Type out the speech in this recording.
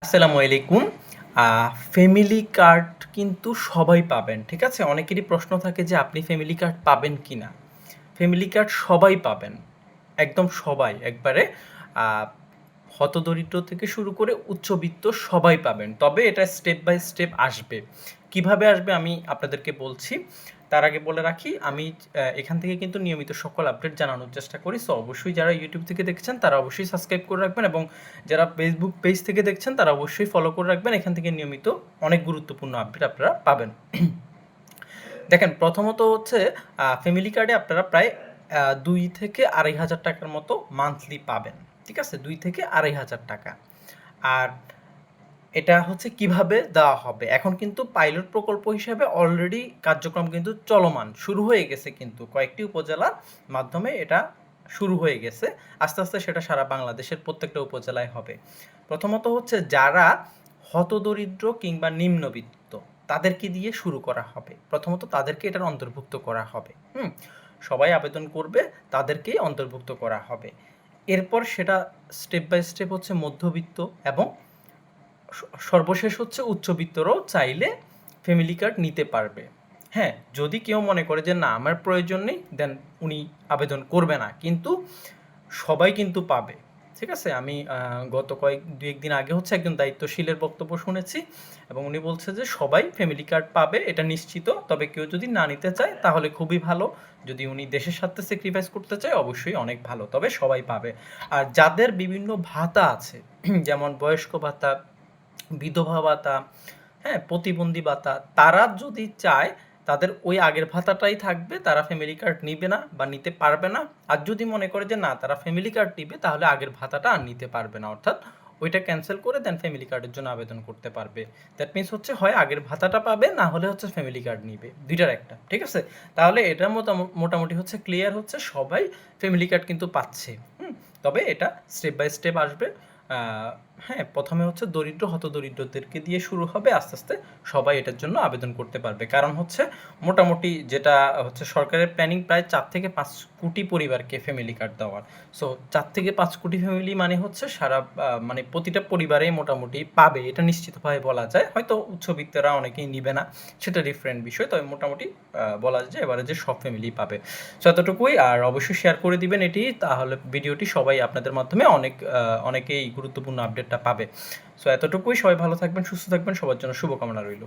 আসসালামু আলাইকুম। Family card কিন্তু সবাই পাবেন। ঠিক আছে? অনেকেরই প্রশ্ন থাকে যে আপনি ফ্যামিলি কার্ড পাবেন কিনা? ফ্যামিলি কার্ড সবাই পাবেন। একদম সবাই একবারে আ হতদরিদ্র থেকে শুরু করে উচ্চবিত্ত সবাই পাবেন। তবে এটা স্টেপ বাই স্টেপ আসবে। কিভাবে আসবে আমি আপনাদেরকে বলছি। তার আগে বলে রাখি আমি এখান থেকে কিন্তু নিয়মিত সকল আপডেট জানানোর চেষ্টা করি। সো অবশ্যই যারা YouTube থেকে দেখছেন তারা অবশ্যই সাবস্ক্রাইব করে রাখবেন এবং যারা Facebook পেজ থেকে দেখছেন তারা অবশ্যই ফলো করে রাখবেন। এখান থেকে নিয়মিত অনেক গুরুত্বপূর্ণ আপডেট আপনারা পাবেন। দেখেন প্রথমত হচ্ছে ফ্যামিলি কার্ডে আপনারা প্রায় ২ থেকে ২,৫০০ টাকার মতো মান্থলি পাবেন। ঠিক আছে? ২ থেকে ২,৫০০ টাকা। আর এটা হচ্ছে কিভাবে দেওয়া হবে? এখন কিন্তু পাইলট প্রকল্প হিসেবে অলরেডি কার্যক্রম কিন্তু চলমান। শুরু হয়ে গেছে কিন্তু কয়েকটি উপজেলার মাধ্যমে এটা শুরু হয়ে গেছে। আস্তে, আস্তে সেটা সারা বাংলাদেশের প্রত্যেকটা উপজেলায় হবে। প্রথমত হচ্ছে যারা হতদরিদ্র কিংবা নিম্নবিত্ত তাদেরকে দিয়ে শুরু করা হবে। প্রথমত তাদেরকে এটার অন্তর্ভুক্ত করা হবে। সবাই আবেদন করবে, তাদেরকেই অন্তর্ভুক্ত করা হবে। এরপর সেটা স্টেপ বাই স্টেপ হচ্ছে মধ্যবিত্ত এবং সর্বশেষ হচ্ছে উচ্চবিত্তরাও চাইলে ফ্যামিলি কার্ড নিতে পারবে। হ্যাঁ, যদি কেউ মনে করে যে না আমার প্রয়োজন নেই দেন উনি আবেদন করবে না, কিন্তু সবাই কিন্তু পাবে। ঠিক আছে? আমি গত দু একদিন আগে হচ্ছে একজন দায়িত্বশীলের বক্তব্য শুনেছি এবং উনি বলছে যে সবাই ফ্যামিলি কার্ড পাবে এটা নিশ্চিত। তবে কেউ যদি না নিতে চায় তাহলে খুবই ভালো। যদি উনি দেশের স্বার্থে স্যাক্রিফাইস করতে চায় অবশ্যই অনেক ভালো। তবে সবাই পাবে। আর যাদের বিভিন্ন ভাতা আছে যেমন বয়স্ক ভাতা, বিধবা ভাতা, হ্যাঁ, প্রতিবন্ধী ভাতা, তারা যদি চায় তাদের ওই আগের ভাতাটাই থাকবে, তারা ফ্যামিলি কার্ড নিবে না বা নিতে পারবে না। আর যদি মনে করে যে না তারা ফ্যামিলি কার্ড নিবে তাহলে আগের ভাতাটা আর নিতে পারবে না, অর্থাৎ ওইটা ক্যান্সেল করে দেন ফ্যামিলি কার্ডের জন্য আবেদন করতে পারবে। দ্যাট মিনস হচ্ছে হয় আগের ভাতাটা পাবে না হলে হচ্ছে ফ্যামিলি কার্ড নিবে, দুইটার একটা। ঠিক আছে? তাহলে এটা মোটামুটি হচ্ছে ক্লিয়ার হচ্ছে সবাই ফ্যামিলি কার্ড কিন্তু পাচ্ছে। তবে এটা স্টেপ বাই স্টেপ আসবে। হ্যাঁ, প্রথমে হচ্ছে দরিদ্র হতদরিদ্রদেরকে দিয়ে শুরু হবে, আস্তে আস্তে সবাই এটার জন্য আবেদন করতে পারবে। কারণ হচ্ছে মোটামুটি যেটা হচ্ছে সরকারের প্ল্যানিং প্রায় ৪ থেকে ৫ কোটি পরিবারকে ফ্যামিলি কার্ড দেওয়ার। সো ৪ থেকে ৫ কোটি ফ্যামিলি মানে হচ্ছে সারা মানে প্রতিটা পরিবারেই মোটামুটি পাবে, এটা নিশ্চিতভাবে বলা যায়। হয়তো উচ্চবিত্তরা অনেকেই নিবে না, সেটা ডিফারেন্ট বিষয়। তবে মোটামুটি বলা যায় এবারে যে সব ফ্যামিলি পাবে। সো এতটুকুই। আর অবশ্যই শেয়ার করে দিবেন এটি, তাহলে ভিডিওটি সবাই আপনাদের মাধ্যমে অনেকেই গুরুত্বপূর্ণ আপডেটটা পাবে। সো এতটুকুই। সবাই ভালো থাকবেন, সুস্থ থাকবেন, সবার জন্য শুভকামনা রইল।